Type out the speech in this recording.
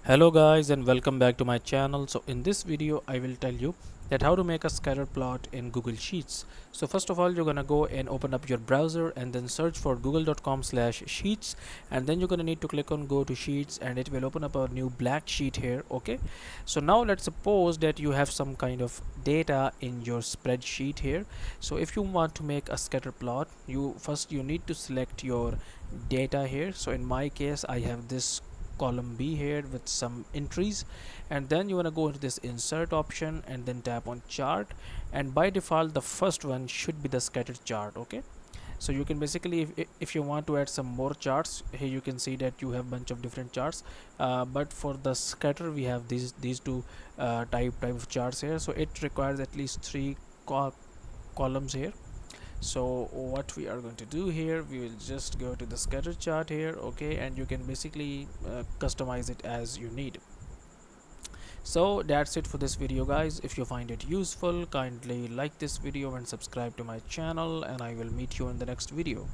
Hello guys and welcome back to my channel. So in this video I will tell you that how to make a scatter plot in Google Sheets. So first of all, you're gonna go and open up your browser and then search for google.com/sheets, and then you're gonna need to click on go to sheets and it will open up a new black sheet here. Okay, so now let's suppose that you have some kind of data in your spreadsheet here. So if you want to make a scatter plot, you need to select your data here. So in my case I have this column B here with some entries, and then you want to go into this insert option and then tap on chart, and by default the first one should be the scattered chart. Okay, so you can basically, if you want to add some more charts here, you can see that you have bunch of different charts, but for the scatter we have these two type of charts here, so it requires at least three columns here. So what we are going to do here, we will just go to the scatter chart here. Okay, and you can basically customize it as you need. So that's it for this video guys. If you find it useful, kindly like this video and subscribe to my channel, and I will meet you in the next video.